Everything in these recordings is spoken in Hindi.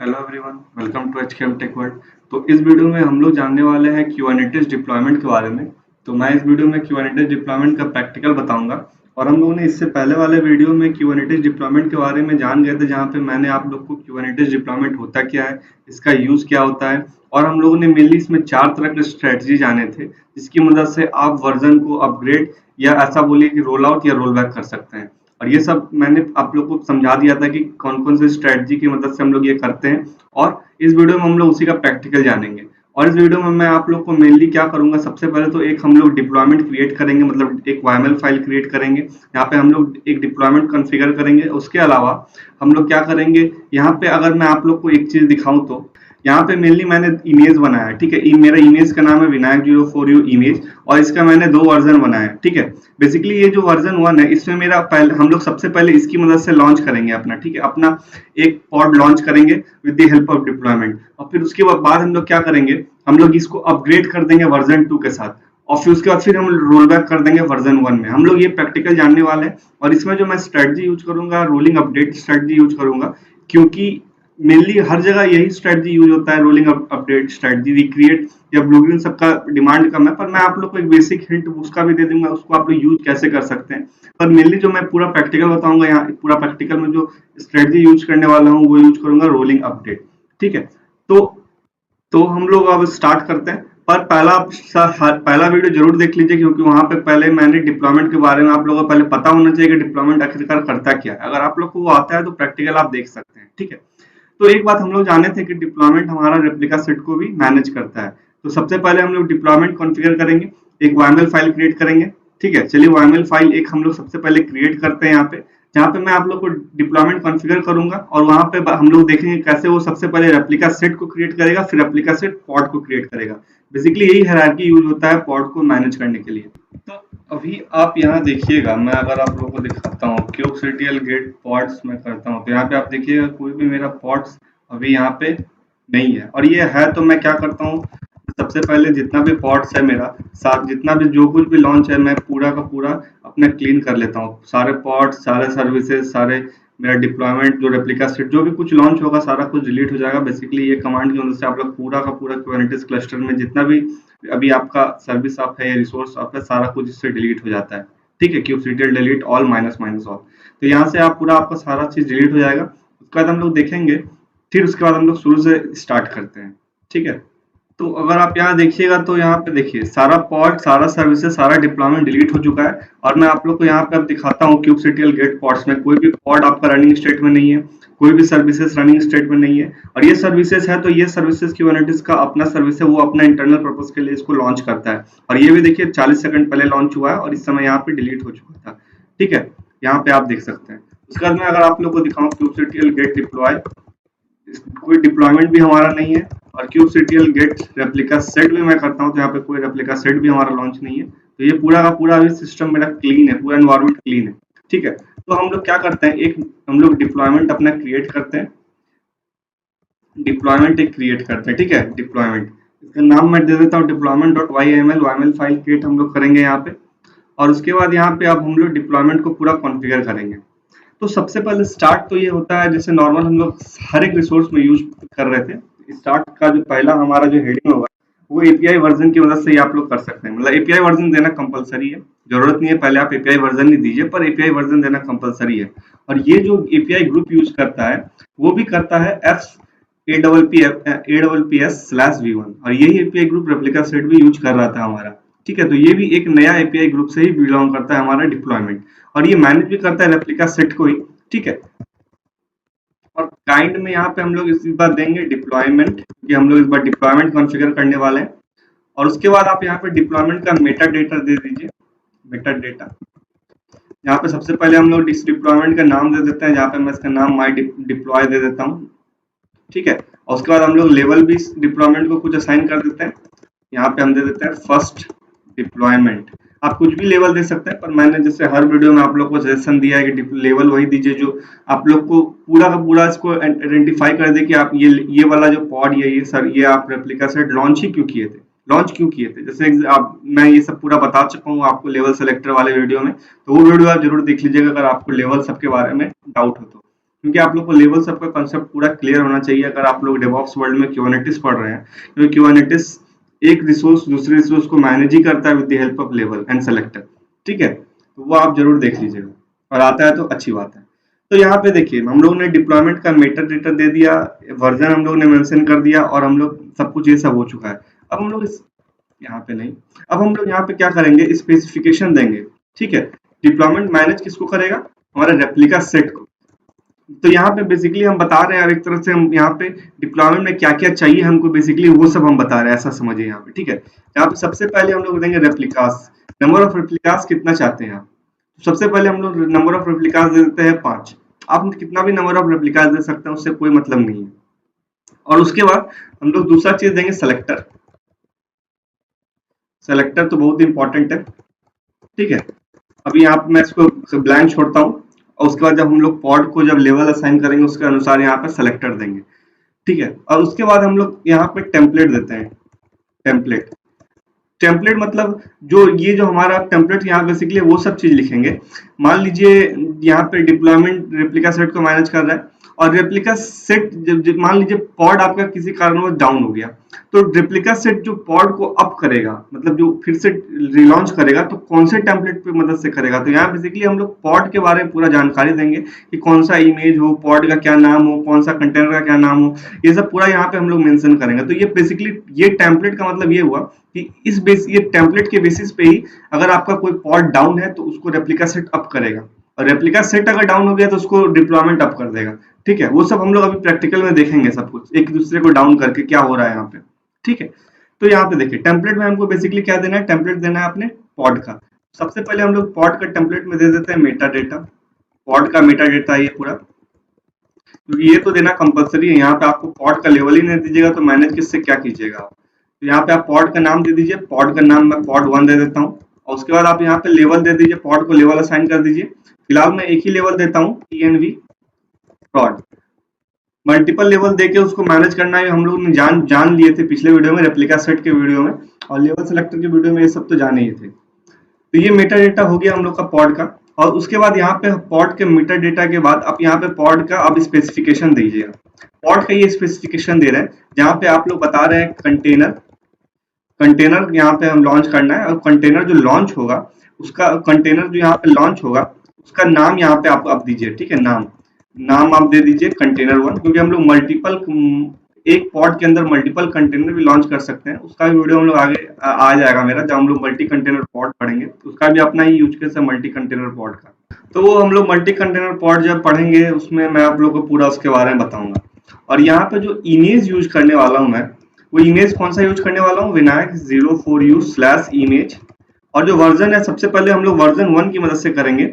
Hello everyone, welcome to HKM tech world. तो इस वीडियो में हम लोग जानने वाले हैं क्यूबरनेटिस डिप्लॉयमेंट के बारे में। तो मैं इस वीडियो में क्यूबरनेटिस डिप्लॉयमेंट का प्रैक्टिकल बताऊंगा। और हम लोगों ने इससे पहले वाले वीडियो में क्यूबरनेटिस डिप्लॉयमेंट के बारे में जान गए थे, जहाँ पे मैंने आप लोग को क्यूबरनेटिस डिप्लॉयमेंट होता क्या है, इसका यूज क्या होता है। और हम लोगों ने मेनली इसमें 4 तरह के स्ट्रेटजी जाने थे, जिसकी मदद से आप वर्जन को अपग्रेड या ऐसा बोलिए कि रोल आउट या रोल बैक कर सकते हैं। और ये सब मैंने आप लोग को समझा दिया था कि कौन-कौन से स्ट्रेटजी की मदद से हम लोग ये करते हैं। और इस वीडियो में हम लोग उसी का प्रैक्टिकल जानेंगे। और इस वीडियो में मैं आप लोग को मेनली क्या करूंगा, सबसे पहले तो एक हम लोग डिप्लॉयमेंट क्रिएट करेंगे, मतलब एक YAML फाइल क्रिएट करेंगे। यहाँ पे हम लोग एक डिप्लॉयमेंट कॉन्फ़िगर करेंगे। उसके अलावा हम लोग क्या करेंगे, यहाँ पे अगर मैं आप लोग को एक चीज दिखाऊं तो यहाँ पे मेनली मैंने इमेज बनाया है, ठीक है। मेरा इमेज का नाम है विनायक 04U इमेज, और इसका मैंने 2 वर्जन बनाया है, ठीक है। बेसिकली ये जो वर्जन 1 है, इसमें मेरा पहले हम लोग सबसे पहले इसकी मदद से लॉन्च करेंगे अपना, ठीक है, अपना एक पॉड लॉन्च करेंगे with the help of deployment. और फिर उसके बाद हम लोग क्या करेंगे, हम लोग इसको अपग्रेड कर देंगे वर्जन 2 के साथ। और फिर उसके बाद फिर हम रोल बैक कर देंगे वर्जन 1 में। हम लोग ये प्रैक्टिकल जानने वाले हैं। और इसमें जो मैं स्ट्रेटजी यूज करूंगा, रोलिंग अपडेट स्ट्रेटजी यूज करूंगा, क्योंकि मेनली हर जगह यही स्ट्रेटजी यूज होता है, रोलिंग अपडेट स्ट्रेटजी। रिक्रिएट या ब्लूप्रिंट सबका डिमांड कम है, पर मैं आप लोग को एक बेसिक हिंट उसका भी दे दूंगा, उसको आप लोग यूज कैसे कर सकते हैं। पर मेनली जो मैं पूरा प्रैक्टिकल बताऊंगा, यहाँ पूरा प्रैक्टिकल में जो स्ट्रेटजी यूज करने वाला हूँ वो यूज करूंगा रोलिंग अपडेट, ठीक है। तो हम लोग अब स्टार्ट करते हैं। पर पहला वीडियो जरूर देख लीजिए, क्योंकि वहां पे पहले मैंने डिप्लॉयमेंट के बारे में आप लोगों को पहले पता होना चाहिए कि डिप्लॉयमेंट आखिरकार करता क्या है। अगर आप लोग को वो आता है तो प्रैक्टिकल आप देख सकते हैं, ठीक है। तो एक बात हम लोग जाने थे कि डिप्लॉयमेंट हमारा रेप्लिका सेट को भी मैनेज करता है। तो सबसे पहले हम लोग डिप्लॉयमेंट कॉन्फ़िगर करेंगे, एक YAML फाइल क्रिएट करेंगे, ठीक है। चलिए YAML फाइल एक हम लोग सबसे पहले क्रिएट करते हैं यहाँ पे, जहाँ पे मैं आप लोग को डिप्लॉयमेंट कॉन्फ़िगर करूंगा। और वहां पे हम लोग देखेंगे कैसे वो सबसे पहले रेप्लिका सेट को क्रिएट करेगा, फिर रेप्लिका सेट पॉड को क्रिएट करेगा। बेसिकली यही हायरार्की यूज होता है पॉड को मैनेज करने के लिए। तो अभी आप यहाँ देखिएगा, मैं अगर आप लोगों को दिखाता हूँ kubectl गेट पॉड्स में करता हूँ, तो यहाँ पे आप देखिएगा कोई भी मेरा पॉड्स अभी यहाँ पे नहीं है। और ये है तो मैं क्या करता हूँ, सबसे पहले जितना भी पॉड्स है मेरा साथ, जितना भी जो कुछ भी लॉन्च है, मैं पूरा का पूरा अपना क्लीन कर लेता हूँ। सारे पॉड्स, सारे सर्विसेज, सारे मेरा डिप्लॉयमेंट, जो रेप्लिका सेट, जो भी कुछ लॉन्च होगा सारा कुछ डिलीट हो जाएगा। बेसिकली ये कमांड की मदद से आप लोग पूरा का पूरा कुबरनेटिस क्लस्टर में जितना भी अभी आपका सर्विस आप है या रिसोर्स आप है, सारा कुछ इससे डिलीट हो जाता है, ठीक है। kubectl delete all minus minus all. तो यहाँ से आप पूरा आपका सारा चीज डिलीट हो जाएगा। उसके बाद हम लोग देखेंगे, फिर उसके बाद हम लोग शुरू से स्टार्ट करते हैं, ठीक है। तो अगर आप यहाँ देखिएगा तो यहाँ पे देखिए सारा पॉड, सारा सर्विसेज, सारा डिप्लॉयमेंट डिलीट हो चुका है। और मैं आप लोग को यहाँ पे अब दिखाता हूँ kubectl गेट पॉड्स में कोई भी पॉड आपका रनिंग स्टेट में नहीं है, कोई भी सर्विसेज रनिंग स्टेट में नहीं है। और ये सर्विसेज है तो ये सर्विसेज कुबरनेटिस का अपना सर्विस है, वो अपना इंटरनल पर्पस के लिए इसको लॉन्च करता है। और ये भी देखिए 40 सेकंड पहले लॉन्च हुआ है और इस समय यहाँ पे डिलीट हो चुका था, ठीक है। यहाँ पे आप देख सकते हैं। उसके बाद में अगर आप लोग को दिखाऊं kubectl गेट डिप्लॉय, कोई डिप्लॉयमेंट भी हमारा नहीं है। और kubectl गेट रेप्लिका सेट भी मैं करता हूँ तो यहाँ पे कोई रेप्लिका सेट भी हमारा लॉन्च नहीं है। तो ये पूरा का पूरा अभी सिस्टम मेरा क्लीन है, पूरा एनवायरनमेंट क्लीन है, ठीक है। तो हम लोग क्या करते हैं, एक हम लोग डिप्लॉयमेंट अपना क्रिएट करते हैं, डिप्लॉयमेंट एक क्रिएट करते हैं, ठीक है। डिप्लॉयमेंट, इसका नाम मैं दे देता हूँ deployment dot YAML। YAML file create हम लोग करेंगे यहाँ पे। और उसके बाद यहाँ पे अब हम लोग डिप्लॉयमेंट को पूरा कॉन्फ़िगर करेंगे। तो सबसे पहले स्टार्ट तो ये होता है, जैसे नॉर्मल हम लोग हर एक रिसोर्स में यूज कर रहे थे। स्टार्ट का जो पहला हमारा जो हेडिंग होगा वो एपीआई वर्जन की मदद से ही आप लोग कर सकते हैं। मतलब एपीआई वर्जन देना कंपलसरी है, जरूरत नहीं है पहले आप एपीआई वर्जन नहीं दीजिए, पर एपीआई वर्जन देना कंपलसरी है। और ये जो एपीआई ग्रुप यूज करता है वो भी करता है APPS/V1, और यही एपीआई ग्रुप रेप्लिका सेट भी यूज कर रहा था हमारा, ठीक है। तो ये भी एक नया एपीआई ग्रुप से ही बिलोंग करता है हमारा डिप्लॉयमेंट, और ये मैनेज भी करता है रेप्लिका सेट को ही, ठीक है। और काइंड में यहाँ पे हम लोग इस बार देंगे डिप्लॉयमेंट, कि हम लोग इस बार डिप्लॉयमेंट कॉन्फ़िगर करने वाले हैं। और उसके बाद आप यहाँ पे डिप्लॉयमेंट का मेटा डेटा दे दीजिए, मेटा डेटा। यहाँ पे सबसे पहले हम लोग इस डिप्लॉयमेंट का नाम दे देते हैं, जहाँ पे मैं इसका नाम माई डिप्लॉय दे देता हूँ, ठीक है। और उसके बाद हम लोग लेवल भी डिप्लॉयमेंट को कुछ असाइन कर देते हैं। यहाँ पे हम दे देते हैं फर्स्ट डिप्लॉयमेंट। आप कुछ भी लेवल दे सकते हैं, पर मैंने जैसे हर वीडियो में आप लोग को सजेशन दिया है कि लेवल वही दीजिए जो आप लोग को पूरा का पूरा इसको आइडेंटिफाई कर दे कि आप ये वाला जो पॉड ये सर ये आप रेप्लिका सेट लॉन्च ही क्यों किए थे, लॉन्च क्यों किए थे। जैसे आप मैं ये सब पूरा बता चुका हूँ आपको लेवल सेलेक्टर वाले वीडियो में, तो वो वीडियो आप जरूर देख लीजिएगा अगर आपको लेवल सबके बारे में डाउट हो तो, क्योंकि आप लोग को लेवल सबका कंसेप्ट पूरा क्लियर होना चाहिए अगर आप लोग डेवऑप्स वर्ल्ड में क्यूबरनेटिस पढ़ रहे हैं, क्योंकि क्यूबरनेटिस एक रिसोर्स दूसरे रिसोर्स को मैनेज ही करता है with the help of level and selector. ठीक है, तो वो आप जरूर देख लीजिएगा, और आता है तो अच्छी बात है। तो यहाँ पे देखिए हम लोग ने डिप्लॉयमेंट का मेटा डेटा दे दिया, वर्जन हम लोग ने मेंशन कर दिया, और हम लोग सब कुछ ये सब हो चुका है। अब हम लोग इस यहाँ पे नहीं, अब हम लोग यहाँ पे क्या करेंगे, स्पेसिफिकेशन देंगे। ठीक है, डिप्लॉयमेंट मैनेज किसको करेगा, हमारे रेप्लिका सेट को। तो यहाँ पे बेसिकली हम बता रहे हैं, और एक तरह से हम यहाँ पे डिप्लॉयमेंट में क्या क्या चाहिए हमको, बेसिकली वो सब हम बता रहे हैं, ऐसा समझिए यहाँ पे। ठीक है, यहाँ पे सबसे पहले हम लोग देंगे रेप्लिकास, नंबर ऑफ रेप्लिकास कितना चाहते हैं आप। सबसे पहले हम लोग नंबर ऑफ रेप्लिकास दे देते हैं 5। आप कितना भी नंबर ऑफ रेप्लिकास दे सकते हैं, उससे कोई मतलब नहीं है। और उसके बाद हम लोग दूसरा चीज देंगे सेलेक्टर। सेलेक्टर तो बहुत इंपॉर्टेंट है। ठीक है, अभी यहाँ पे मैं इसको ब्लैंक छोड़ता हूँ, और उसके बाद जब हम लोग पॉड को जब लेवल असाइन करेंगे उसके अनुसार यहाँ पे सेलेक्टर देंगे। ठीक है, और उसके बाद हम लोग यहाँ पे टेम्पलेट देते हैं। टेम्पलेट, टेम्पलेट मतलब जो ये जो हमारा टेम्पलेट यहाँ बेसिकली वो सब चीज लिखेंगे। मान लीजिए यहाँ पे डिप्लॉयमेंट रेप्लिका सेट को मैनेज कर रहा है, और रेप्लिका सेट मान लीजिए पॉड आपका किसी कारणवश डाउन हो गया, तो रेप्लिका सेट जो पॉड को अप करेगा, मतलब जो फिर से रिलॉन्च करेगा, तो कौन से टेम्पलेट पे मदद से करेगा। तो यहाँ बेसिकली हम लोग पॉड के बारे में पूरा जानकारी देंगे कि कौन सा इमेज हो, पॉड का क्या नाम हो, कौन सा कंटेनर का क्या नाम हो, ये सब पूरा यहाँ पे हम लोग मेंशन करेंगे। तो ये बेसिकली ये टेम्पलेट का मतलब ये हुआ कि ये टेम्पलेट के बेसिस पे ही अगर आपका कोई पॉड डाउन है तो उसको रेप्लिका सेट अप करेगा, और रेप्लिका सेट अगर डाउन हो गया तो उसको डिप्लॉयमेंट अप कर देगा। ठीक है, वो सब हम लोग अभी प्रैक्टिकल में देखेंगे, सब कुछ एक दूसरे को डाउन करके क्या हो रहा है यहाँ पे। ठीक है, तो यहाँ पे देखिए टेम्पलेट में हमको बेसिकली क्या देना है, टेम्पलेट देना है अपने पॉड का। सबसे पहले हम लोग पॉड का टेम्पलेट में दे देते हैं मेटा डेटा। पॉड का मेटा डेटा ये पूरा, क्योंकि ये तो देना कंपलसरी है। यहाँ पे आपको पॉड का लेवल ही नहीं दीजिएगा तो मैनेज किससे क्या कीजिएगा आप। तो यहाँ पे आप पॉड का नाम दे दीजिए, पॉड का नाम मैं पॉड 1 दे देता हूँ, और उसके बाद आप यहाँ पे लेवल दे दीजिए, पॉड को लेवल असाइन कर दीजिए। फिलहाल मैं एक ही लेवल देता हूँ, TNV prod। मल्टीपल लेवल देके उसको मैनेज करना है, हम लोग ने जान लिए थे पिछले वीडियो में, रेप्लिका सेट के वीडियो में, और लेवल सेलेक्टर के वीडियो में ये सब तो जाने ही थे। तो ये मेटा डेटा हो गया हम लोग का पॉड का, और उसके बाद यहाँ पे पॉड के मेटा डेटा के बाद आप यहाँ पे पॉड का अब स्पेसिफिकेशन दीजिएगा। पॉड का ये स्पेसिफिकेशन दे रहे हैं, जहाँ पे आप लोग बता रहे हैं कंटेनर, कंटेनर यहाँ पे हम लॉन्च करना है, और कंटेनर जो लॉन्च होगा उसका, कंटेनर जो यहाँ पे लॉन्च होगा उसका नाम यहाँ पे आप दीजिए। ठीक है, नाम आप दे दीजिए कंटेनर 1, क्योंकि हम लोग मल्टीपल, एक पॉड के अंदर मल्टीपल कंटेनर भी लॉन्च कर सकते हैं। उसका भी वीडियो हम लोग आगे आ जाएगा मेरा, जब हम लोग मल्टी कंटेनर पॉड पढ़ेंगे, उसका भी अपना ही यूज केस है मल्टी कंटेनर पॉड का। तो वो हम लोग मल्टी कंटेनर पॉड जब पढ़ेंगे उसमें मैं आप लोग को पूरा उसके बारे में बताऊंगा। और यहाँ पे जो इमेज यूज करने वाला हूँ मैं, वो इमेज कौन सा यूज करने वाला हूँ, विनायक 04u/image। और जो वर्जन है सबसे पहले हम लोग वर्जन 1 की मदद से करेंगे।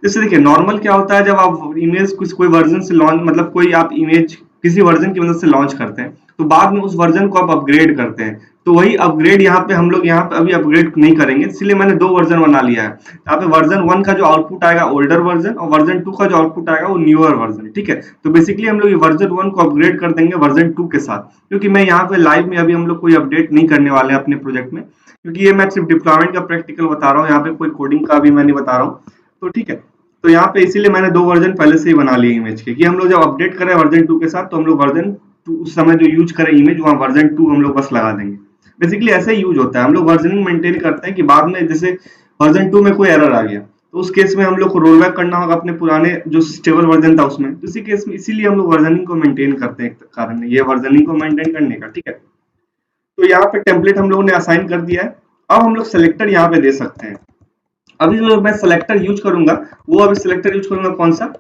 जैसे देखिए नॉर्मल क्या होता है, जब आप इमेज कोई वर्जन से लॉन्च, मतलब कोई आप इमेज किसी वर्जन की मदद से लॉन्च करते हैं, तो बाद में उस वर्जन को आप अपग्रेड करते हैं। तो वही अपग्रेड यहाँ पे हम लोग यहाँ पे अभी अपग्रेड नहीं करेंगे, इसलिए मैंने 2 वर्जन बना लिया है। यहाँ पे वर्जन 1 का जो आउटपुट आएगा ओल्डर वर्जन, और वर्जन 2 का जो आउटपुट आएगा वो न्यूअर वर्जन। ठीक है, तो बेसिकली हम लोग ये वर्जन 1 को अपग्रेड कर देंगे वर्जन 2 के साथ, क्योंकि मैं यहाँ पे लाइव में अभी हम लोग कोई अपडेट नहीं करने वाले हैं अपने प्रोजेक्ट में, क्योंकि ये मैं सिर्फ डिप्लॉयमेंट का प्रैक्टिकल बता रहा हूँ, यहाँ पे कोई कोडिंग का भी मैं नहीं बता रहा हूँ। तो ठीक है, तो यहाँ पे इसीलिए मैंने 2 वर्जन पहले से ही बना लिए इमेज के, कि हम लोग जब अपडेट करें वर्जन 2 के साथ, तो हम लोग वर्जन 2 उस समय जो यूज करें इमेज, वहाँ वर्जन 2 हम लोग बस लगा देंगे। बेसिकली ऐसे ही यूज होता है, हम लोग वर्जनिंग मेंटेन करते हैं कि बाद में जैसे वर्जन 2 में कोई एरर आ गया, तो उस केस में हम लोग को रोल बैक करना होगा अपने पुराने जो स्टेबल वर्जन था उसमें। तो इसी केस में इसीलिए हम लोग वर्जनिंग को मेंटेन करते हैं, एक कारण है ये वर्जनिंग को मेंटेन करने का। ठीक है, तो यहाँ पे टेम्पलेट हम लोगों ने असाइन कर दिया है। अब हम लोग सेलेक्टर यहाँ पे दे सकते हैं। अभी जो मैं सेलेक्टर यूज करूंगा, वो अभी सेलेक्टर यूज करूंगा कौन सा,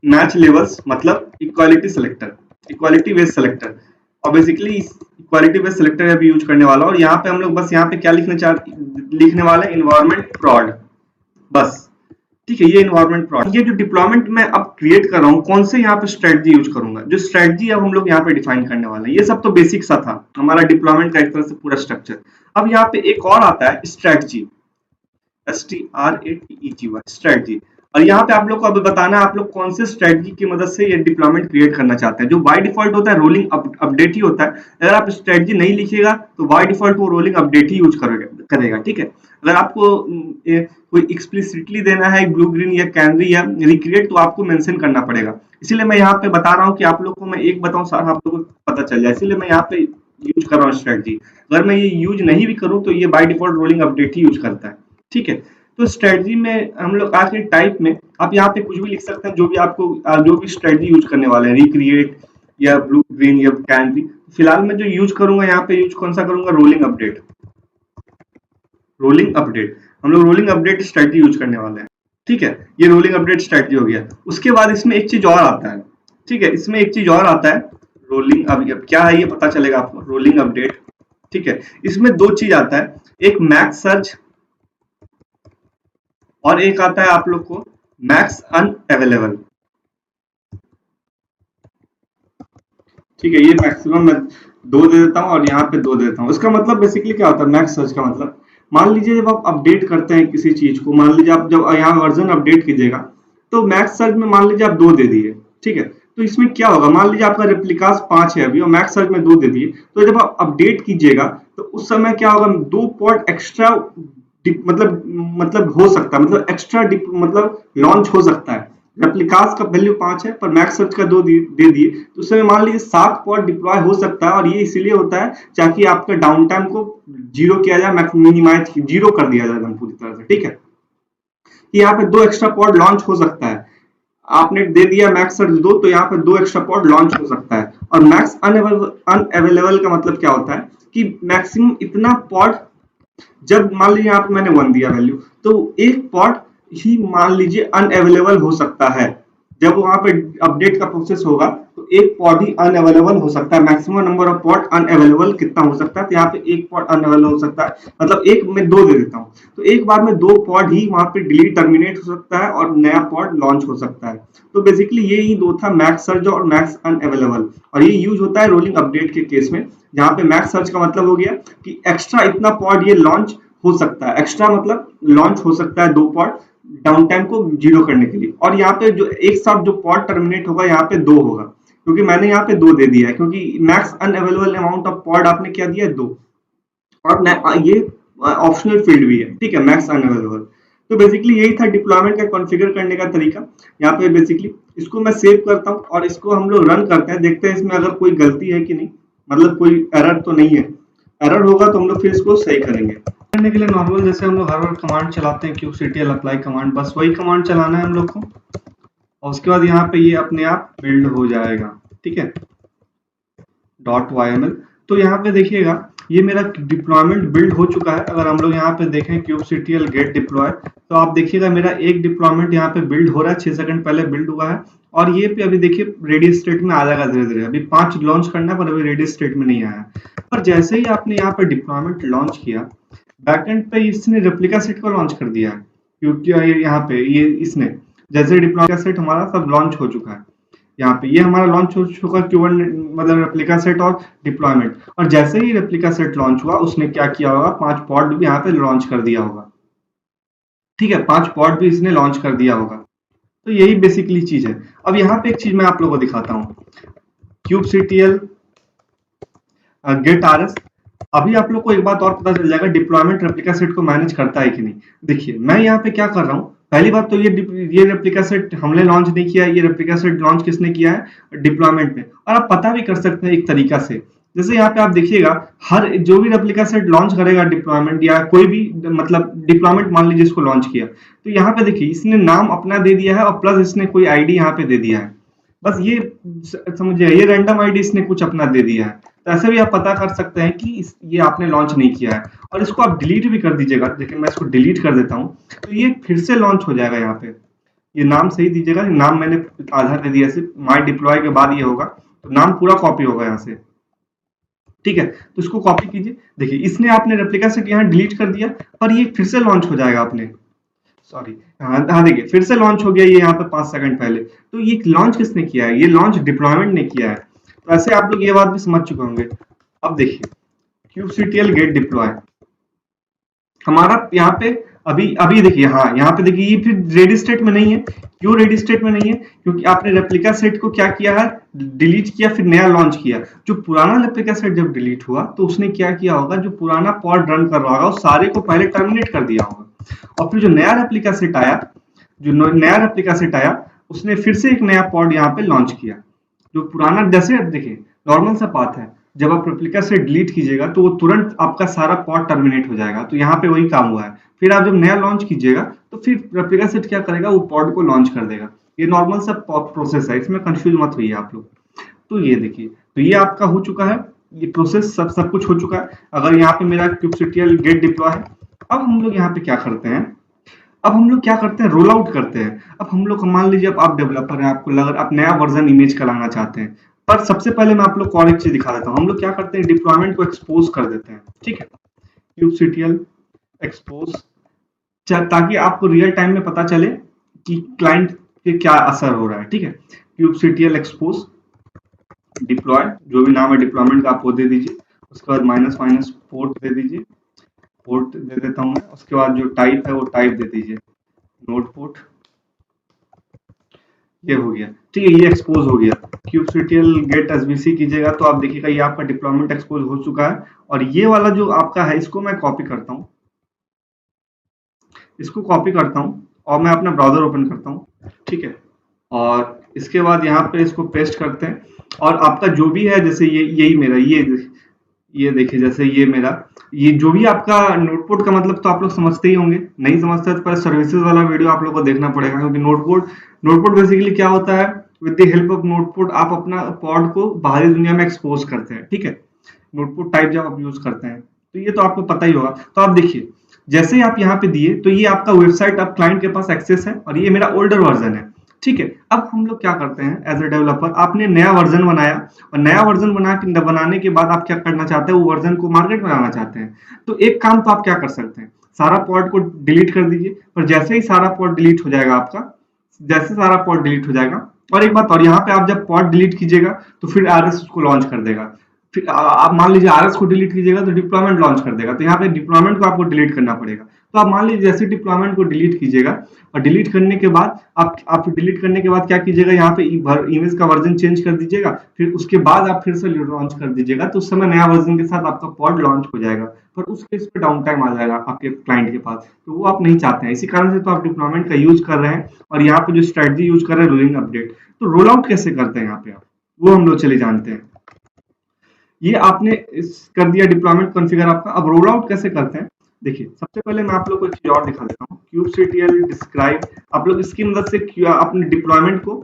मैच लेवल्स, मतलब equality selector, equality based selector. और बेसिकली इक्वालिटी बेस्ड सेलेक्टर अभी यूज करने वाला हूं। और यहाँ पे हम लोग बस यहाँ पे क्या लिखने वाले हैं, इन्वायरमेंट प्रॉड, बस। ठीक है, ये इन्वायरमेंट प्रॉड, ये जो डिप्लॉयमेंट में अब क्रिएट कर रहा हूँ, कौन से यहाँ पे स्ट्रेटजी यूज करूंगा, जो स्ट्रेटजी अब हम लोग यहाँ पे डिफाइन करने वाले हैं। ये सब तो बेसिक सा था हमारा डिप्लॉयमेंट का एक तरह से पूरा स्ट्रक्चर। अब यहाँ पे एक और आता है स्ट्रेटजी, STRATEGY, स्ट्रेटजी। और यहाँ पे आप लोग को अभी बताना है आप लोग कौन से स्ट्रेटजी की मदद से ये डिप्लॉयमेंट क्रिएट करना चाहते हैं। जो बाय डिफॉल्ट होता है रोलिंग अपडेट ही होता है। अगर आप स्ट्रेटजी नहीं लिखिएगा तो बाय डिफॉल्ट वो रोलिंग अपडेट ही यूज करेगा, ठीक है। अगर आपको कोई एक्सप्लिसिटली देना है ब्लू ग्रीन या कैनरी या रिक्रिएट तो आपको मेंशन करना पड़ेगा। इसीलिए मैं यहाँ पे बता रहा हूँ कि आप लोग को मैं एक बताऊँ सारा आप लोग को पता चल जाए, इसीलिए मैं यहाँ पे यूज कर रहा हूँ स्ट्रेटजी। अगर मैं ये यूज नहीं भी करूँ तो ये by default rolling update he use करता है, ठीक है। तो स्ट्रेटजी में हम लोग आज के टाइप में आप यहाँ पे कुछ भी लिख सकते हैं, जो भी आपको जो भी स्ट्रेटजी यूज करने वाले हैं, रिक्रिएट या ब्लू ग्रीन या कैनरी। फिलहाल मैं जो यूज करूंगा यहाँ पे यूज कौन सा करूंगा, रोलिंग अपडेट। रोलिंग अपडेट हम लोग रोलिंग अपडेट स्ट्रेटजी यूज करने वाले हैं, ठीक है। ये रोलिंग अपडेट स्ट्रेटजी हो गया। उसके बाद इसमें एक चीज और आता है, ठीक है, इसमें एक चीज और आता है रोलिंग। अब क्या है ये पता चलेगा आपको, रोलिंग अपडेट, ठीक है। इसमें दो चीज आता है, एक मैक्स सर्च और एक आता है आप लोग को मैक्स अनअवेलेबल, ठीक है। ये मैक्सिमम मैं 2 दे देता हूँ और यहाँ पे 2 दे देता हूँ। इसका मतलब बेसिकली क्या होता है मैक्स सर्च का मतलब, मान लीजिए जब आप अपडेट करते हैं किसी चीज को, मान लीजिए आप जब यहाँ वर्जन अपडेट कीजिएगा तो मैक्स सर्च में मान लीजिए आप 2 दे दिए, ठीक है। तो इसमें क्या होगा, मान लीजिए आपका रेप्लिकास 5 है अभी और मैक्स सर्च में 2 दे दिए, तो जब आप अपडेट कीजिएगा तो उस समय क्या होगा, 2 पॉड एक्स्ट्रा मतलब हो सकता है, मतलब एक्स्ट्रा मतलब लॉन्च हो सकता है। रेप्लिकास का वैल्यू 5 है पर मैक्स सर्च का 2 दे दिए तो उसमें मान लीजिए 7 पॉड डिप्लॉय हो सकता है। और ये इसीलिए होता है ताकि आपका डाउन टाइम को जीरो किया जाए, मिनिमाइज जीरो कर दिया जाए पूरी तरह से, ठीक है। कि यहाँ पे 2 एक्स्ट्रा पॉड लॉन्च हो सकता है। आपने दे दिया मैक्स सर्च 2 तो यहाँ पे 2 एक्स्ट्रा पॉड लॉन्च हो सकता है। और मैक्स अनअवेलेबल का मतलब क्या होता है कि मैक्सिमम इतना पॉड, जब मान लीजिए यहाँ पे मैंने 1 दिया वैल्यू तो एक पॉड ही मान लीजिए अनअवेलेबल हो सकता है। जब वहां पे अपडेट का प्रोसेस होगा तो एक पॉड ही अनअवेलेबल हो सकता है। Maximum number of pod unavailable कितना हो सकता है, तो यहाँ पे एक पॉड अनअवेलेबल हो सकता है, मतलब एक में 2 दे देता हूँ तो एक बार में 2 पॉड ही वहां पे डिलीट टर्मिनेट हो सकता है और नया पॉड लॉन्च हो सकता है। तो बेसिकली ये ही 2 था, मैक्स सर्च और मैक्स अनअवेलेबल। और ये यूज होता है रोलिंग अपडेट के केस में, जहाँ पे मैक्स सर्च का मतलब हो गया कि एक्स्ट्रा इतना पॉड ये लॉन्च हो सकता है। एक्स्ट्रा मतलब लॉन्च हो सकता है 2 पॉड डाउन टाइम को जीरो करने के लिए। और यहाँ पे जो एक साथ जो पॉड टर्मिनेट होगा यहाँ पे 2 होगा, क्योंकि मैंने यहाँ पे 2 दे दिया है, क्योंकि max unavailable amount of pod आपने क्या दिया है 2। और ये ऑप्शनल फील्ड भी है, ठीक है, मैक्स अनअवेलेबल। तो बेसिकली यही था डिप्लॉयमेंट का कॉन्फ़िगर करने का तरीका। यहाँ पे बेसिकली इसको मैं सेव करता हूँ और इसको हम लोग रन करते हैं, देखते हैं इसमें अगर कोई गलती है कि नहीं, मतलब कोई एरर तो नहीं है। एरर होगा तो हम लोग फिर इसको सही करेंगे। करने के लिए नॉर्मल जैसे हम लोग हर बार कमांड चलाते हैं kubectl अप्लाई कमांड, बस वही कमांड चलाना है हम लोग को और उसके बाद यहाँ पे ये अपने आप बिल्ड हो जाएगा, ठीक है, .yml। तो यहाँ पे देखिएगा ये मेरा डिप्लॉयमेंट बिल्ड हो चुका है। अगर हम लोग यहाँ पे देखें kubectl get deploy तो आप देखिएगा मेरा एक डिप्लॉयमेंट यहाँ पे बिल्ड हो रहा है, 6 सेकंड पहले बिल्ड हुआ है। और ये पे अभी देखिए रेडी स्टेट में आ जाएगा धीरे धीरे। अभी 5 लॉन्च करना है पर अभी रेडी स्टेट में नहीं आया। पर जैसे ही आपने यहाँ पे डिप्लॉयमेंट लॉन्च किया, बैकएंड पे इसने रेप्लिका सेट को लॉन्च कर दिया है, क्योंकि यहाँ पे ये इसने जैसे डिप्लॉयमेंट सेट हमारा सब लॉन्च हो चुका है। यहाँ पे ये हमारा लॉन्च हो चुका Q1 मतलब रेप्लिका सेट और डिप्लॉयमेंट। और जैसे ही रेप्लिका सेट लॉन्च हुआ उसने क्या किया होगा, 5 पॉड भी यहाँ पे लॉन्च कर दिया होगा, ठीक है, 5 पॉड भी इसने लॉन्च कर दिया होगा। तो यही बेसिकली चीज है। अब यहाँ पे एक चीज मैं आप लोगों को दिखाता हूँ, kubectl गेट आरएस। अभी आप लोग को एक बात और पता चल जाएगा डिप्लॉयमेंट रेप्लिका सेट को मैनेज करता है कि नहीं। देखिए मैं यहाँ पे क्या कर रहा हूँ, पहली बात तो ये रेप्लिका सेट हमने लॉन्च नहीं किया है, ये रेप्लिका सेट लॉन्च किसने किया है, डिप्लॉयमेंट में। और आप पता भी कर सकते हैं एक तरीका से, जैसे यहाँ पे आप देखिएगा हर जो भी रेप्लिका सेट लॉन्च करेगा डिप्लॉयमेंट या कोई भी मतलब डिप्लॉयमेंट मान लीजिए इसको लॉन्च किया, तो यहाँ पे देखिए इसने नाम अपना दे दिया है और प्लस इसने कोई आईडी यहाँ पे दे दिया है। बस ये समझिए, ये रैंडम आईडी इसने कुछ अपना दे दिया है। तो ऐसे भी आप पता कर सकते हैं कि ये आपने लॉन्च नहीं किया है। और इसको आप डिलीट भी कर दीजिएगा, लेकिन मैं इसको डिलीट कर देता हूँ तो ये फिर से लॉन्च हो जाएगा। यहाँ पे ये नाम सही दीजिएगा, नाम मैंने आधा दे दिया, सिर्फ माई डिप्लॉय के बाद ये होगा तो नाम पूरा कॉपी होगा यहाँ से, ठीक है। तो इसको कॉपी कीजिए, देखिए इसने आपने रेप्लिका सेट यहाँ डिलीट कर दिया पर ये फिर से लॉन्च हो जाएगा अपने, सॉरी हाँ देखिए फिर से लॉन्च हो गया ये यहाँ पे 5 सेकंड पहले। तो ये लॉन्च किसने किया है, ये लॉन्च डिप्लॉयमेंट ने किया है। तो ऐसे आप लोग ये बात भी समझ चुके होंगे। अब देखिए kubectl get deploy हमारा यहाँ पे अभी अभी देखिए, हाँ यहाँ पे देखिए ये फिर रेडी स्टेट में नहीं है। क्यों रेडी स्टेट में नहीं है? क्योंकि आपने रेप्लिका सेट को क्या किया है, डिलीट किया, फिर नया लॉन्च किया। जो पुराना रेप्लिका सेट जब डिलीट हुआ तो उसने क्या किया होगा, जो पुराना पॉड रन कर रहा होगा उस सारे को पहले टर्मिनेट कर दिया होगा, और फिर जो नया रेप्लिका सेट आया, नया रेप्लिका सेट आया, उसने फिर से एक नया पॉड यहाँ पे लॉन्च किया। जो पुराना, जैसे देखिए नॉर्मल सा बात है, जब आप रेप्लिका से डिलीट कीजिएगा तो वो तुरंत आपका सारा पॉड टर्मिनेट हो जाएगा, तो यहाँ पे वही काम हुआ है। फिर आप जब नया लॉन्च कीजिएगा तो फिर रेप्लिका सेट क्या करेगा, वो पॉड को लॉन्च कर देगा। ये नॉर्मल सा प्रोसेस है, इसमें कंफ्यूज मत होइए आप लोग। तो ये देखिए, तो ये आपका हो चुका है, ये प्रोसेस सब कुछ हो चुका है। अगर यहाँ पे मेरा kubectl गेट डिप्लॉय है, अब हम लोग यहाँ पे क्या करते हैं, अब हम लोग क्या करते हैं, रोल आउट करते हैं। अब हम लोग मान लीजिए अब आप डेवलपर हैं, आपको लग आप नया वर्जन इमेज का लाना चाहते हैं, पर सबसे पहले मैं आप लोग को और एक चीज दिखा देता हूँ। हम लोग क्या करते हैं, डिप्लॉयमेंट को एक्सपोज कर देते हैं, ठीक है, kubectl एक्सपोज, ताकि आपको रियल टाइम में पता चले कि क्लाइंट पे क्या असर हो रहा है, ठीक है। kubectl एक्सपोज डिप्लॉय, जो भी नाम है डिप्लॉयमेंट का आप वो दे दीजिए। उसके बाद माइनस माइनस पोर्ट दे दीजिए, पोर्ट दे देता हूँ मैं। उसके बाद जो टाइप है वो टाइप दे दीजिए, नोड पोर्ट। ये हो गया, ठीक है, ये एक्सपोज हो गया। kubectl गेट एसबीसी कीजिएगा तो आप देखिएगा ये आपका डिप्लॉयमेंट एक्सपोज हो चुका है। और ये वाला जो आपका है, इसको मैं कॉपी करता हूँ, इसको कॉपी करता हूँ और मैं अपना ब्राउजर ओपन करता हूँ, ठीक है। और इसके बाद यहाँ पे इसको पेस्ट करते हैं, और आपका जो भी है, जैसे ये यही मेरा ये देखिए, जैसे ये मेरा, ये जो भी आपका नोटपोर्ट का मतलब तो आप लोग समझते ही होंगे। नहीं समझते तो पहले सर्विसेज वाला वीडियो आप लोग को देखना पड़ेगा, क्योंकि नोटपोर्ट बेसिकली क्या होता है, विद द हेल्प ऑफ नोटपोर्ट आप अपना पॉड को बाहरी दुनिया में एक्सपोज करते हैं, ठीक है। नोटपोर्ट टाइप जब आप यूज करते हैं तो ये तो आपको पता ही होगा। तो आप देखिए, जैसे ही आप यहाँ पे दिए तो ये आपका वेबसाइट अब क्लाइंट के पास एक्सेस है, और ये मेरा ओल्डर वर्जन है, ठीक है। अब हम लोग क्या करते हैं, एज ए डेवलपर आपने नया वर्जन बनाया, और नया वर्जन बनाने के बाद आप क्या करना चाहते हैं, वो वर्जन को मार्केट में लाना चाहते हैं। तो एक काम तो आप क्या कर सकते हैं, सारा पॉड को डिलीट कर दीजिए। पर जैसे ही सारा पॉड डिलीट हो जाएगा आपका, जैसे सारा पॉड डिलीट हो जाएगा, और एक बात और, यहाँ पे आप जब पॉड डिलीट कीजिएगा तो फिर आरएस उसको लॉन्च कर देगा। फिर आप मान लीजिए आरएस को डिलीट कीजिएगा तो डिप्लॉयमेंट लॉन्च कर देगा, तो यहाँ पे डिप्लॉयमेंट को आपको डिलीट करना पड़ेगा। तो आप मान लीजिए जैसे डिप्लॉयमेंट को डिलीट कीजिएगा, और डिलीट करने के बाद आप डिलीट करने के बाद क्या कीजिएगा, यहाँ पे इमेज का वर्जन चेंज कर दीजिएगा, फिर उसके बाद आप फिर से लॉन्च कर दीजिएगा, तो उस समय नया वर्जन के साथ आपका पॉड लॉन्च हो जाएगा। पर उस केस पे डाउन टाइम आ जाएगा आपके क्लाइंट के पास, तो वो आप नहीं चाहते हैं। इसी कारण से तो आप डिप्लॉयमेंट का यूज कर रहे हैं, और यहाँ पे जो स्ट्रेटजी यूज कर रहे हैं, रोलिंग अपडेट। तो रोल आउट कैसे करते हैं यहाँ पे आप, वो हम लोग चले जानते हैं। ये आपने कर दिया डिप्लॉयमेंट कॉन्फ़िगर आपका। अब रोल आउट कैसे करते हैं, देखिए सबसे पहले मैं आप लोग को एक चीज और दिखा देता हूँ, kubectl डिस्क्राइब। आप लोग इसकी मदद से अपने डिप्लॉयमेंट को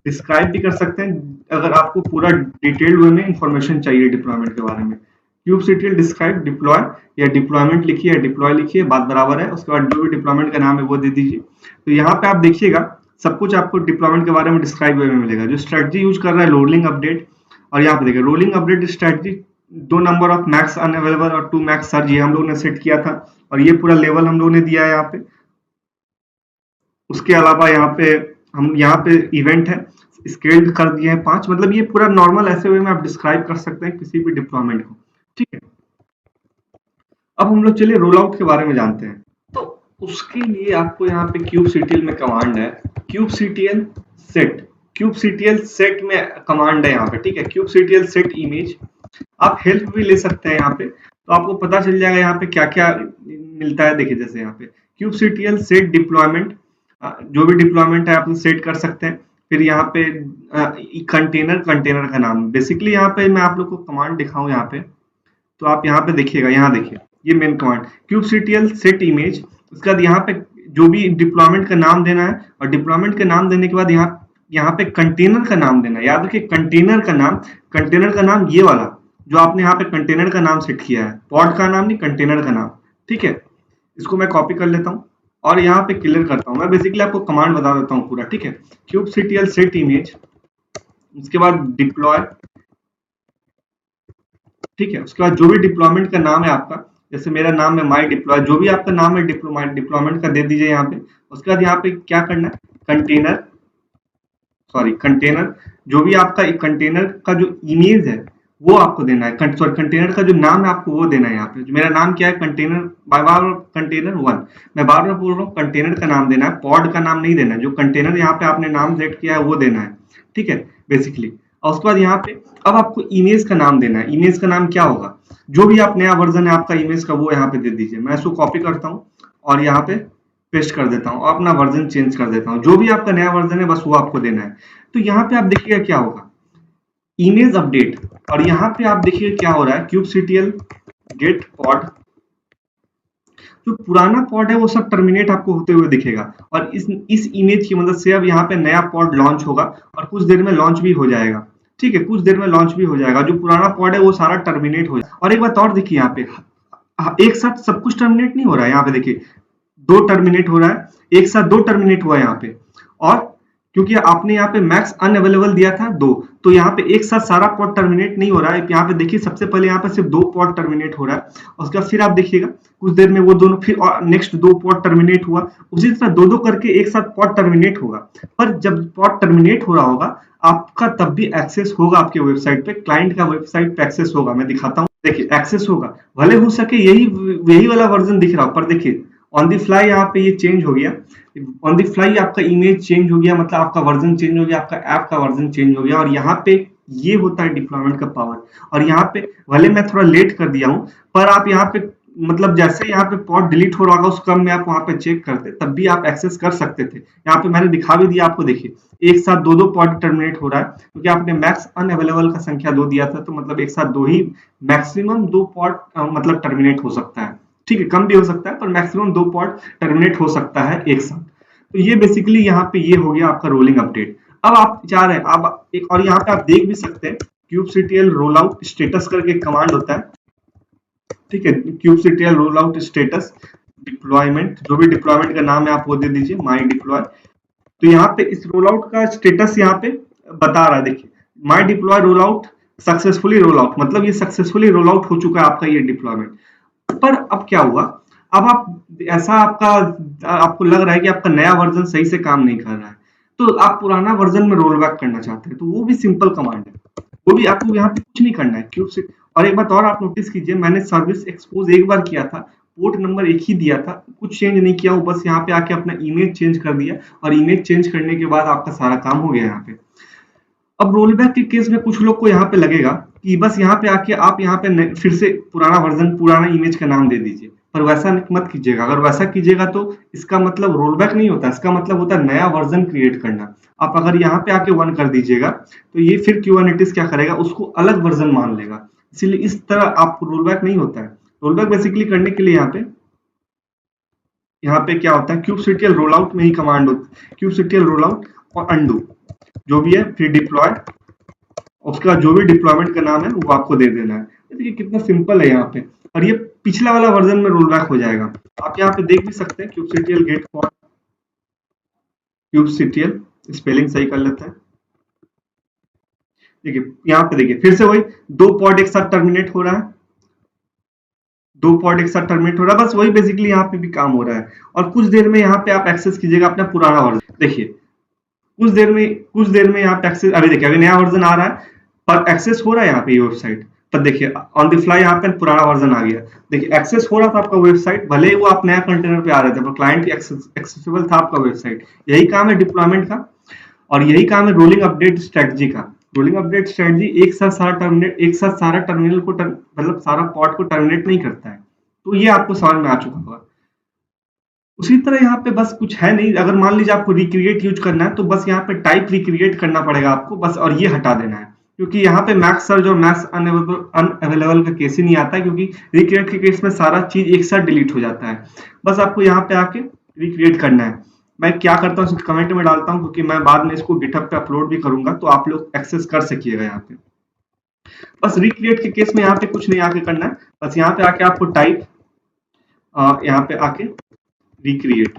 डिस्क्राइब भी कर सकते हैं, अगर आपको पूरा डिटेल्ड वे में इंफॉर्मेशन चाहिए डिप्लॉयमेंट के बारे में। kubectl डिस्क्राइब डिप्लॉय, या डिप्लॉयमेंट लिखिए या डिप्लॉय लिखिए, बात बराबर है। उसके बाद जो भी डिप्लॉयमेंट का नाम है वो दे दीजिए। तो यहाँ पे आप देखिएगा सब कुछ आपको डिप्लॉयमेंट के बारे में डिस्क्राइब वे में मिलेगा। जो स्ट्रेटजी यूज कर रहा है, रोलिंग अपडेट, और यहाँ पे देखिए rolling update strategy, 2 number of max unavailable और 2 मैक्स सर्ज, ये हम लोग ने सेट किया था, और ये पूरा लेवल हम लोग ने दिया है यहाँ पे। उसके अलावा यहाँ पे इवेंट है, स्केल्ड कर दिए हैं 5, मतलब ये पूरा नॉर्मल ऐसे वे में आप डिस्क्राइब कर सकते हैं किसी भी डिप्लॉयमेंट को, ठीक है। अब हम लोग चलिए रोल आउट के बारे में जानते हैं। तो उसके लिए आपको यहाँ पे kubectl में कमांड है, kubectl set। kubectl set में कमांड है यहाँ पे, ठीक है, kubectl set image। आप हेल्प भी ले सकते हैं यहाँ पे, तो आपको पता चल जाएगा यहाँ पे क्या क्या मिलता है। देखिए जैसे यहाँ पे kubectl set डिप्लॉयमेंट, जो भी डिप्लॉयमेंट है आप सेट कर सकते हैं। फिर यहाँ पे कंटेनर का नाम, बेसिकली यहाँ पे मैं आप लोग को कमांड दिखाऊं यहाँ पे, तो आप यहाँ पे देखिएगा, यहाँ देखिए ये main command kubectl set image। उसके बाद यहाँ पे जो भी डिप्लॉयमेंट का नाम देना है, और डिप्लॉयमेंट का नाम देने के बाद यहाँ पे कंटेनर का नाम देना है। याद रखिए कंटेनर का नाम ये वाला जो आपने यहाँ पे कंटेनर का नाम सेट किया है, पॉड का नाम नहीं, कंटेनर का नाम, ठीक है। इसको मैं कॉपी कर लेता हूँ और यहाँ पे क्लियर करता हूँ। मैं बेसिकली आपको कमांड बता देता हूँ पूरा, ठीक है। kubectl set image, उसके बाद डिप्लॉय, ठीक है। उसके बाद जो भी डिप्लॉयमेंट का नाम है आपका, जैसे मेरा नाम है माई डिप्लॉय, जो भी आपका नाम है डिप्लॉयमेंट का दे दीजिए यहाँ पे। उसके बाद यहाँ पे क्या करना है, कंटेनर, जो भी आपका कंटेनर का जो इमेज है वो आपको देना है। सॉरी, कंटेनर का जो नाम है आपको वो देना है। यहाँ पे जो मेरा नाम क्या है, कंटेनर, बार बार कंटेनर 1, मैं बार बार बोल रहा हूँ कंटेनर का नाम देना है, पॉड का नाम नहीं देना है। जो कंटेनर यहाँ पे आपने नाम सेट किया है वो देना है, ठीक है, बेसिकली। और उसके बाद यहाँ पे अब आपको इमेज का नाम देना है। इमेज का नाम क्या होगा, जो भी आप नया वर्जन है आपका इमेज का वो यहाँ पे दे दीजिए। मैं इसको कॉपी करता हूँ और यहाँ पे पेस्ट कर देता हूँ, अपना वर्जन चेंज कर देता हूँ। जो भी आपका नया वर्जन है बस वो आपको देना है। तो यहाँ पे आप देखिएगा क्या होगा, इमेज अपडेट, और यहाँ पे आप देखिए क्या हो रहा है, kubectl गेट पॉड, जो पुराना पॉड है वो सब टर्मिनेट आपको होते हुए दिखेगा। और इस इमेज की मदद से अब यहाँ पे नया पॉड लॉन्च होगा और कुछ देर में लॉन्च भी हो जाएगा, ठीक है, कुछ देर में लॉन्च भी हो जाएगा। जो पुराना पॉड है वो सारा टर्मिनेट हो जाएगा। और एक बात और देखिए, यहाँ पे एक साथ सब कुछ टर्मिनेट नहीं हो रहा है। यहाँ पे देखिए दो टर्मिनेट हो रहा है, एक साथ दो टर्मिनेट हुआ है यहाँ पे। और क्योंकि आपने यहाँ पे मैक्स अनअवेलेबल दिया था 2, तो यहाँ पे एक साथ सारा पॉड टर्मिनेट नहीं हो रहा है। यहाँ पे देखिए सबसे पहले यहाँ पे सिर्फ 2 पॉड टर्मिनेट हो रहा है, उसके बाद फिर आप देखिएगा कुछ देर में वो दोनों फिर और नेक्स्ट 2 पॉड टर्मिनेट हुआ। उसी तरह दो दो करके एक साथ पॉड टर्मिनेट होगा। पर जब पॉड टर्मिनेट हो रहा होगा आपका तब भी एक्सेस होगा आपके वेबसाइट पे, क्लाइंट का वेबसाइट पे एक्सेस होगा। मैं दिखाता हूँ, देखिए एक्सेस होगा, भले हो सके यही वाला वर्जन दिख रहा हो, पर देखिए ऑन द फ्लाई यहाँ पे ये चेंज हो गया। ऑन द फ्लाई आपका इमेज चेंज हो गया, मतलब आपका वर्जन चेंज हो गया, आपका ऐप का वर्जन चेंज हो गया। और यहाँ पे ये होता है डिप्लॉयमेंट का पावर। और यहाँ पे भले मैं थोड़ा लेट कर दिया हूँ, पर आप यहाँ पे मतलब जैसे यहाँ पे पॉड डिलीट हो रहा होगा उस क्रम में आप वहां पे चेक करते तब भी आप एक्सेस कर सकते थे। यहाँ पे मैंने दिखा भी दिया आपको, देखिए एक साथ दो पॉड टर्मिनेट हो रहा है क्योंकि आपने मैक्स अनअवेलेबल का संख्या 2 दिया था, तो मतलब एक साथ 2 ही, मैक्सिमम 2 पॉड मतलब टर्मिनेट हो सकता है, ठीक है, कम भी हो सकता है पर मैक्सिमम 2 पॉड टर्मिनेट हो सकता है एक साथ। तो ये बेसिकली यहाँ पे ये हो गया आपका रोलिंग अपडेट। अब आप चाह रहे हैं आप एक और यहाँ पे आप देख भी सकते हैं kubectl rollout स्टेटस करके एक कमांड होता है, ठीक है, kubectl rollout स्टेटस डिप्लॉयमेंट, जो भी डिप्लॉयमेंट का नाम है आप वो दे दीजिए, माई डिप्लॉय। तो यहाँ पे इस रोल आउट का स्टेटस यहाँ पे बता रहा है, देखिए my deploy roll out successfully roll out, मतलब ये सक्सेसफुली रोल आउट हो चुका है आपका ये डिप्लॉयमेंट। पर अब क्या हुआ, अब आप ऐसा आपको लग रहा है कि आपका नया वर्जन सही से काम नहीं कर रहा है, तो आप पुराना वर्जन में रोल बैक करना चाहते हैं, तो वो भी सिंपल कमांड है, वो भी आपको यहाँ पे कुछ नहीं करना है क्यों से। और एक बात और आप नोटिस कीजिए, मैंने सर्विस एक्सपोज एक बार किया था, पोर्ट नंबर एक ही दिया था, कुछ चेंज नहीं किया, वो बस यहाँ पे आके अपना इमेज चेंज कर दिया और इमेज चेंज करने के बाद आपका सारा काम हो गया यहाँ पे। अब रोल बैक के केस में कुछ लोग को यहाँ पे लगेगा कि बस यहाँ पे आके आप यहाँ पे फिर से पुराना वर्जन, पुराना इमेज का नाम दे दीजिए, पर वैसा मत कीजिएगा। अगर वैसा कीजिएगा तो इसका मतलब रोल बैक नहीं होता, इसका मतलब होता है नया वर्जन क्रिएट करना। आप अगर यहाँ पे आके 1 कर दीजिएगा तो ये फिर क्यूबरनेटिस क्या करेगा, उसको अलग वर्जन मान लेगा। इसीलिए इस तरह आप रोल बैक नहीं होता है। रोल बैक बेसिकली करने के लिए यहाँ पे क्या होता है, kubectl rollout में ही कमांड होती है, kubectl rollout और undo जो भी है, फिर डिप्लॉय, उसका जो भी डिप्लॉयमेंट का नाम है वो आपको दे देना है। देखिए कितना सिंपल है यहाँ पे, और ये पिछला वाला वर्जन में रोल बैक हो जाएगा। आप यहाँ पे देख भी सकते हैं kubectl get pod, kubectl spelling सही कर लेते हैं, देखिए यहाँ पे देखिए फिर से वही 2 पॉड एक साथ टर्मिनेट हो रहा है, 2 पॉड एक साथ टर्मिनेट हो रहा है, बस वही बेसिकली यहाँ पे भी काम हो रहा है। और कुछ देर में यहाँ पे आप एक्सेस कीजिएगा अपना पुराना वर्जन, देखिए कुछ देर में यहाँ पे एक्सेस, अभी देखिए अभी नया वर्जन आ रहा है पर एक्सेस हो रहा है यहाँ पे ये वेबसाइट पर, देखिए ऑन द फ्लाई यहाँ पे पुराना वर्जन आ गया, देखिए एक्सेस हो रहा था आपका वेबसाइट, भले ही वो आप नया कंटेनर पे आ रहे थे पर क्लाइंट एक्सेसिबल था आपका वेबसाइट। यही काम है डिप्लॉयमेंट का, और यही काम है रोलिंग अपडेट स्ट्रेटजी का। रोलिंग अपडेट स्ट्रेटजी एक साथ सारा टर्मिनल को मतलब सारा पॉड को टर्मिनेट नहीं करता है। तो ये आपको समझ में आ चुका होगा। उसी तरह यहाँ पे बस कुछ है नहीं, अगर मान लीजिए आपको रिक्रिएट यूज करना है तो बस यहाँ पे टाइप रिक्रिएट करना पड़ेगा आपको बस, और ये हटा देना है, क्योंकि यहाँ पे मैक्स सर्च और मैक्स अनअवेलेबल का केस ही नहीं आता है, क्योंकि रिक्रिएट के केस में सारा चीज एक साथ डिलीट हो जाता है। बस आपको यहाँ पे आके रिक्रिएट करना है। मैं क्या करता हूँ कमेंट में डालता हूँ, क्योंकि मैं बाद में इसको गिटहब पे अपलोड भी करूंगा तो आप लोग एक्सेस कर सकिएगा यहाँ पे। बस रिक्रिएट के केस में यहाँ पे कुछ नहीं आके करना है, बस यहाँ पे आके आपको टाइप, यहाँ पे आके रिक्रिएट,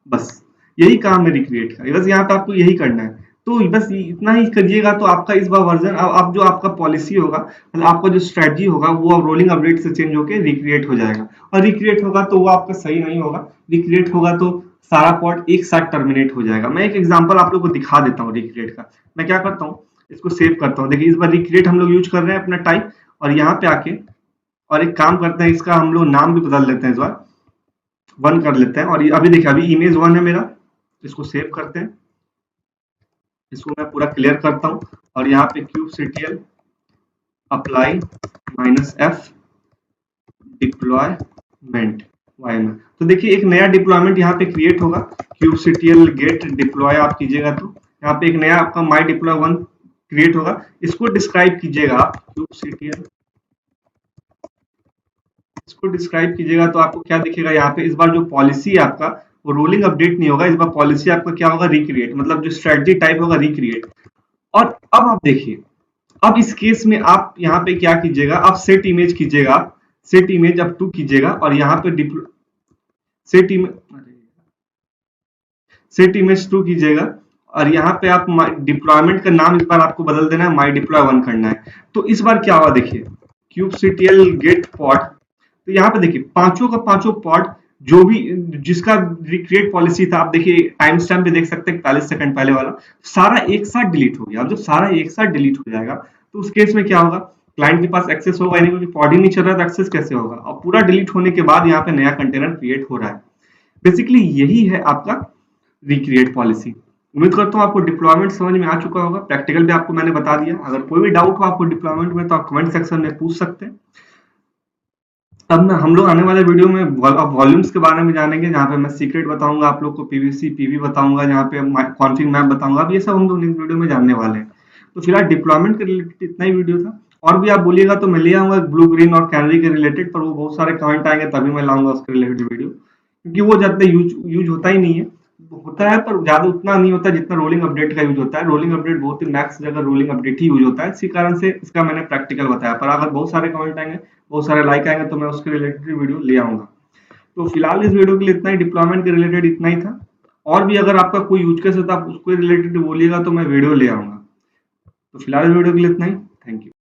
बस यही काम है रिक्रिएट का, बस यहाँ पे आपको यही करना है। तो बस इतना ही करिएगा तो आपका इस बार वर्जन, अब जो आपका पॉलिसी होगा, मतलब आपका जो स्ट्रेटजी होगा वो अब रोलिंग अपडेट से चेंज होकर रिक्रिएट हो जाएगा। और रिक्रिएट होगा तो वो आपका सही नहीं होगा, रिक्रिएट होगा तो सारा पॉड एक साथ टर्मिनेट हो जाएगा। मैं एक एग्जांपल आप लोग को दिखा देता हूँ रिक्रिएट का। मैं क्या करता हूँ, इसको सेव करता हूँ। देखिए इस बार रिक्रिएट हम लोग यूज कर रहे हैं अपना टाइप, और यहाँ पे आके और एक काम करते हैं, इसका हम लोग नाम भी बदल लेते हैं, इस बार 1 कर लेते हैं। और अभी देखिए अभी इमेज 1 है मेरा, इसको सेव करते हैं, इसको मैं पूरा क्लियर करता हूँ और यहाँ पे kubectl apply -f deployment Y में, तो देखिए एक नया डिप्लॉयमेंट यहाँ पे क्रिएट होगा। kubectl गेट डिप्लॉय आप कीजिएगा तो यहाँ पे एक नया आपका माई डिप्लॉय 1 क्रिएट होगा। इसको डिस्क्राइब कीजिएगा आप kubectl, इसको डिस्क्राइब कीजिएगा तो आपको क्या दिखेगा यहाँ पे। इस बार जो पॉलिसी है आपका वो रोलिंग अपडेट नहीं होगा, इस बार पॉलिसी आपका क्या होगा, रिक्रिएट, मतलब जो स्ट्रेटजी टाइप होगा रिक्रिएट। और अब आप देखिए, अब इस केस में आप यहाँ पे क्या कीजिएगा, आप सेट इमेज कीजिएगा, सेट इमेज अप टू कीजिएगा और यहाँ पे सेट इमेज 2 कीजिएगा और यहाँ पे आप डिप्लॉयमेंट का नाम इस बार आपको बदल देना है, माई डिप्लॉय 1 करना है। तो इस बार क्या हुआ देखिए, kubectl गेट पॉड, तो यहाँ पे देखिए पांचों का पांचों पॉड जो भी जिसका रिक्रिएट पॉलिसी था, आप देखिए टाइम स्टैम्प भी देख सकते हैं 41 सेकंड पहले वाला, सारा एक साथ डिलीट हो गया। अब जब सारा एक साथ डिलीट हो जाएगा तो उस केस में क्या होगा, क्लाइंट के पास एक्सेस होगा नहीं, क्योंकि पॉड ही नहीं चल रहा तो एक्सेस कैसे होगा। और पूरा डिलीट होने के बाद यहाँ पे नया कंटेनर क्रिएट हो रहा है। बेसिकली यही है आपका रिक्रिएट पॉलिसी। उम्मीद करता हूँ आपको डिप्लॉयमेंट समझ में आ चुका होगा, प्रैक्टिकल भी आपको मैंने बता दिया। अगर कोई भी डाउट हो आपको डिप्लॉयमेंट में तो आप कमेंट सेक्शन में पूछ सकते हैं। अब हम लोग आने वाले वीडियो में वॉल्यूम्स के बारे में जानेंगे, जहाँ पे मैं सीक्रेट बताऊंगा आप लोग को, पीवीसी पीवी बताऊंगा, जहाँ पे कॉन्फिग मैप बताऊंगा। अब ये सब हम लोग नेक्स्ट वीडियो में जानने वाले हैं। तो फिलहाल डिप्लॉयमेंट के रिलेटेड इतना ही वीडियो था, और भी आप बोलिएगा तो मैं ले आऊंगा ब्लू ग्रीन और कैनरी के रिलेटेड, पर वो बहुत सारे कमेंट आएंगे तभी मैं लाऊंगा उसके रिलेटेड वीडियो, क्योंकि वो ज्यादा यूज होता ही नहीं है। होता है पर ज्यादा उतना नहीं होता जितना रोलिंग अपडेट का यूज होता है। रोलिंग अपडेट बहुत ही मैक्स जगह रोलिंग अपडेट ही यूज होता है, इसी कारण से इसका मैंने प्रैक्टिकल बताया। पर अगर बहुत सारे कमेंट आएंगे, बहुत सारे लाइक आएंगे, तो मैं उसके रिलेटेड वीडियो ले आऊंगा। तो फिलहाल इस वीडियो के लिए इतना ही, डिप्लॉयमेंट के रिलेटेड इतना ही था। और भी अगर आपका कोई यूज केस है तो आप उसको रिलेटेड बोलिएगा तो मैं वीडियो ले आऊंगा। तो फिलहाल इस वीडियो के लिए इतना ही, थैंक यू।